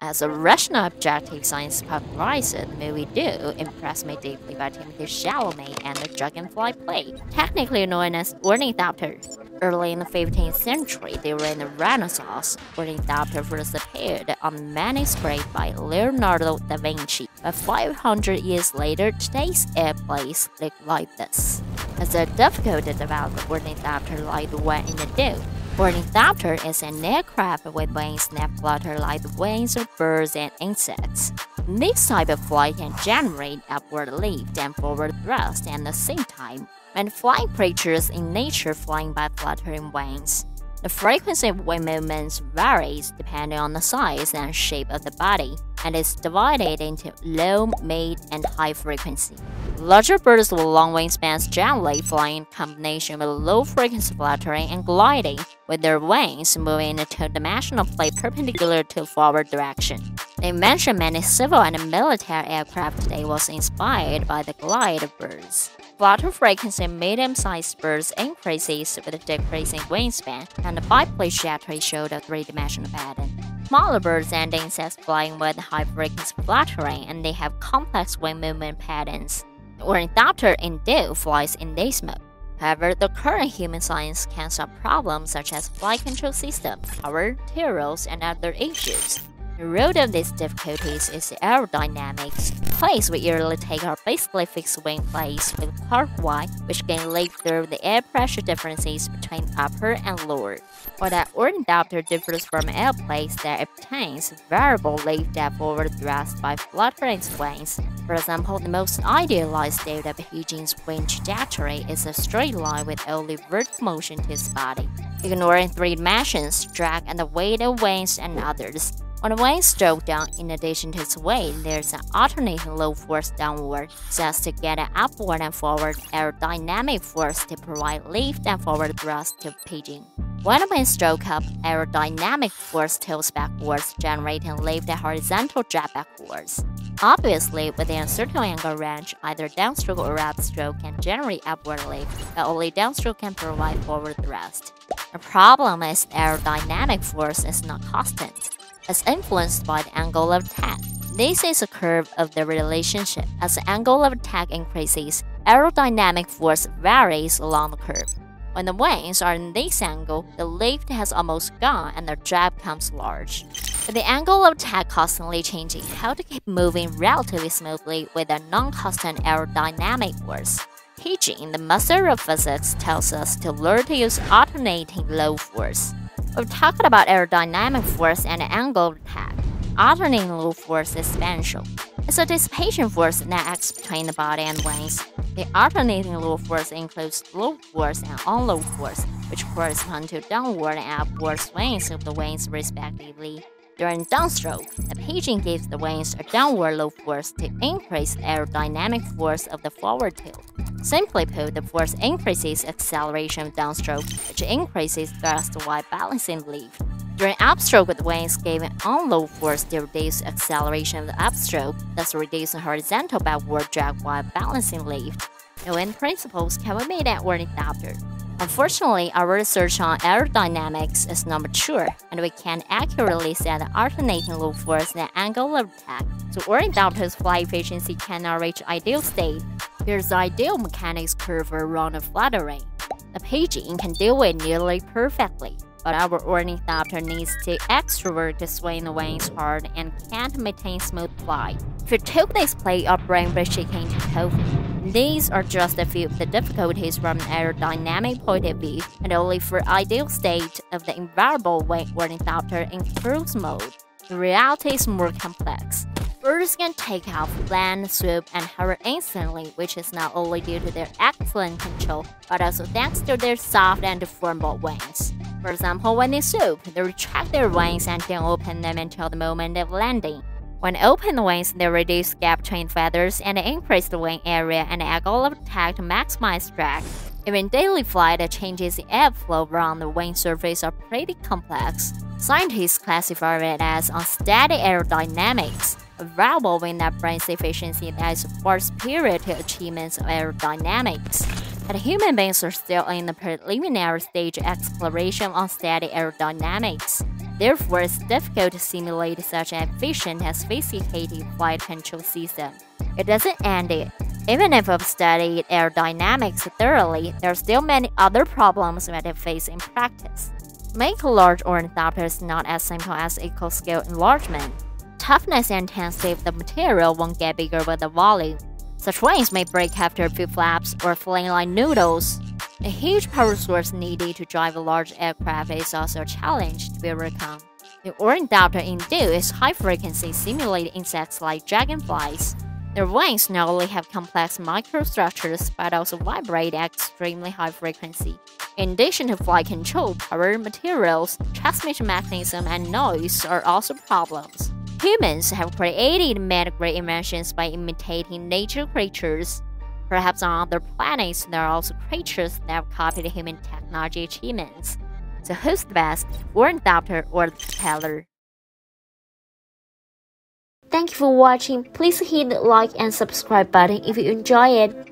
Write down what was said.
As a rational objective science popularized, the movie Do impressed me deeply by Timothy Chalamet and the dragonfly play, technically known as ornithopter. Early in the 15th century, during the Renaissance, ornithopter first appeared on the manuscript by Leonardo da Vinci. But 500 years later, today's airplanes look like this. It's difficult to develop ornithopter like the one in the Do. Ornithopter is an aircraft with wings that flutter like the wings of birds and insects. This type of flight can generate upward lift and forward thrust at the same time, when flying creatures in nature flying by fluttering wings. The frequency of wing movements varies depending on the size and shape of the body, and is divided into low, mid, and high frequency. Larger birds with long wingspans generally fly in combination with low-frequency fluttering and gliding, with their wings moving in a two-dimensional plane perpendicular to the forward direction. The invention of many civil and military aircraft today was inspired by the glide of birds. Flutter frequency in medium-sized birds increases with a decreasing wingspan, and the biplane trajectory showed a three-dimensional pattern. Smaller birds and insects flying with high-frequency fluttering, and they have complex wing movement patterns. The ornithopter in Do flies in this mode. However, the current human science can solve problems such as flight control systems, power, materials, and other issues. The root of these difficulties is aerodynamics. Planes we usually take are basically fixed wing planes with curved Y, which can lift through the air pressure differences between upper and lower. While that ornithopter differs from airplanes that obtains variable lift and forward thrust by fluttering its wings. For example, the most idealized state of a pigeon's wing trajectory is a straight line with only vertical motion to its body, ignoring three dimensions, drag and the weight of wings and others. When the wings stroke down, in addition to its weight, there's an alternating low force downward, so as to get an upward and forward aerodynamic force to provide lift and forward thrust to the pigeon. When the wings stroke up, aerodynamic force tilts backwards, generating lift and horizontal drag backwards. Obviously, within a certain angle range, either downstroke or upstroke can generate upward lift, but only downstroke can provide forward thrust. The problem is aerodynamic force is not constant. Is influenced by the angle of attack. This is a curve of the relationship. As the angle of attack increases, aerodynamic force varies along the curve. When the wings are in this angle, the lift has almost gone and the drag becomes large. With the angle of attack constantly changing, how to keep moving relatively smoothly with a non-constant aerodynamic force? Teaching the master of physics tells us to learn to use alternating low force. We've talked about aerodynamic force and the angle of attack. Alternating low force is spatial. It's a dissipation force that acts between the body and wings. The alternating low force includes low force and unload force, which correspond to downward and upward swings of the wings respectively. During downstroke, the pigeon gives the wings a downward low force to increase the aerodynamic force of the forward tilt. Simply put, the force increases acceleration of downstroke, which increases thrust while balancing lift. During upstroke, the wings give an unload force to reduce acceleration of the upstroke, thus reducing horizontal backward drag while balancing lift. Knowing principles can we make an ornithopter? Unfortunately, our research on aerodynamics is not mature, and we can't accurately set the alternating low force and angle of attack, so ornithopter's flight efficiency cannot reach ideal state. Here's the ideal mechanics curve around the fluttering. The pigeon can do it nearly perfectly, but our ornithopter needs to extrovert to swing the wings hard and can't maintain smooth flight. If you took this play, your brain will shake into tofu. These are just a few of the difficulties from an aerodynamic point of view, and only for ideal state of the invariable wing ornithopter in cruise mode. The reality is more complex. Birds can take off, land, swoop, and hover instantly, which is not only due to their excellent control, but also thanks to their soft and deformable wings. For example, when they swoop, they retract their wings and then open them until the moment of landing. When open the wings, they reduce the gap between feathers and increase the wing area and angle of attack to maximize drag. Even daily flight, the changes in airflow around the wing surface are pretty complex. Scientists classify it as unsteady aerodynamics, a variable wing that brings efficiency that is far superior to achievements of aerodynamics. But human beings are still in the preliminary stage of exploration on steady aerodynamics. Therefore, it's difficult to simulate such an efficient and sophisticated flight control system. It doesn't end it. Even if we've studied aerodynamics thoroughly, there are still many other problems that it face in practice. Make large ornithopters not as simple as equal-scale enlargement. Toughness and intensity of the material won't get bigger with the volume. Such wings may break after a few flaps or fling like noodles. A huge power source needed to drive a large aircraft is also a challenge to be overcome. The ornithopter indeed is high-frequency simulated insects like dragonflies. Their wings not only have complex microstructures but also vibrate at extremely high frequency. In addition to flight control, power, materials, transmission mechanism, and noise are also problems. Humans have created many great inventions by imitating nature creatures. Perhaps on other planets, there are also creatures that have copied human technology achievements. So who's the best, ornithopter or the propeller? Thank you for watching. Please hit the like and subscribe button if you enjoy it.